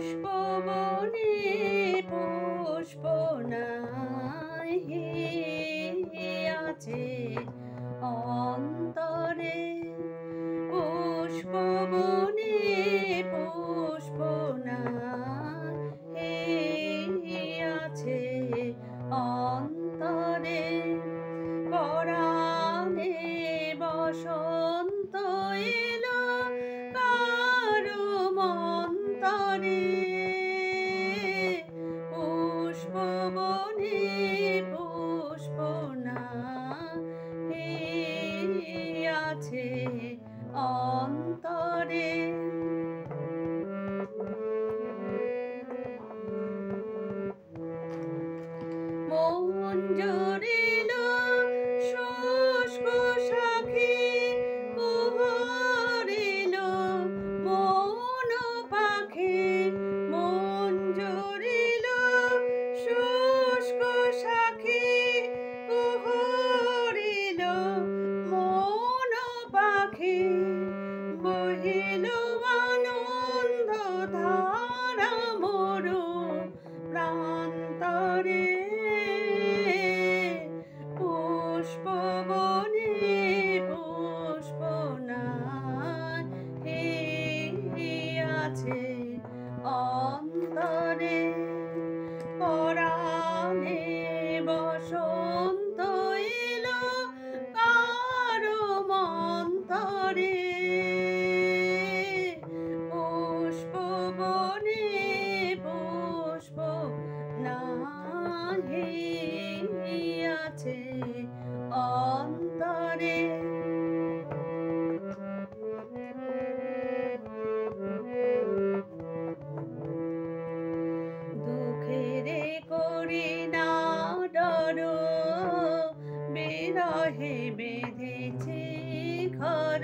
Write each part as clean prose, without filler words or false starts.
পুষ্পবনে পুষ্প নাই আছে অন্তরে, পুষ্পবনে পুষ্প নাই আছে অন্তরে, পরাণে বসন্ত এলো কারো মন্তরে, পুষ্পবনে পুষ্প নাই আছে অন্তরে। মন জুড়িল শুষ্ক সাখী কুহরিল মন পাখি, মন জুড়িল শুষ্ক সাখী কুহরিল মন পাখি, বহিল আনন্দ ধারা মরু প্রান্তরে, পুষ্পবনে পুষ্প নাই আছে অন্তরে, পরাণে বসন্ত এলো কারো মন্তরে, পুষ্পবনে পুষ্প নাই আছে অন্তরে। দুঃখেরে করি না ডর, বিরহে বেঁধেছে ঘর,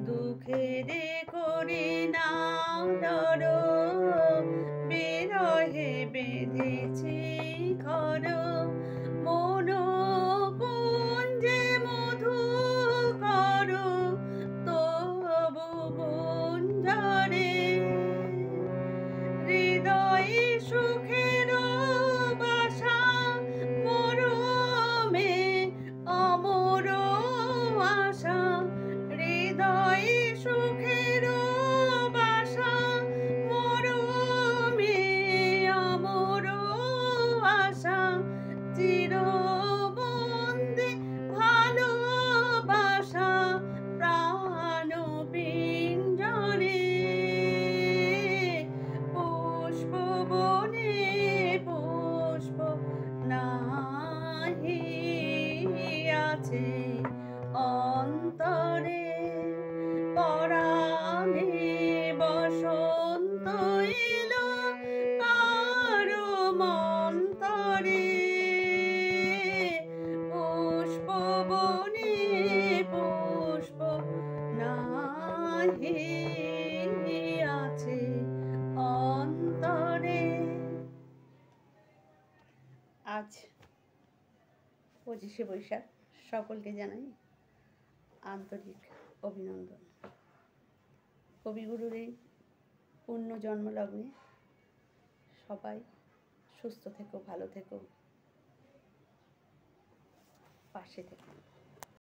দুঃখেরে করি না ডর, বিরহে বেঁধেছে ঘর, মন কুঞ্জে মধু কর তবু গুঞ্জরে, হৃদয়ে সুখের বাসা মরমে অমর আশা, হৃদয়ে সুখের বাসা মরমে অমর আশা, চিরবন্দী ভালোবাসা প্রাণ পিঞ্জরে, পুষ্পবনে পুষ্প নাই আছে অন্তরে, পরাণে বসন্ত এলো কারো মন্তরে, পুষ্পবনে পুষ্প নাই আছে অন্তরে। আজ 25শে বৈশাখ, সকলকে জানাই আন্তরিক অভিনন্দন। কবিগুরুর এই পূর্ণ জন্মলগ্নে সবাই সুস্থ থেকো, ভালো থেকো, পাশে থেকো।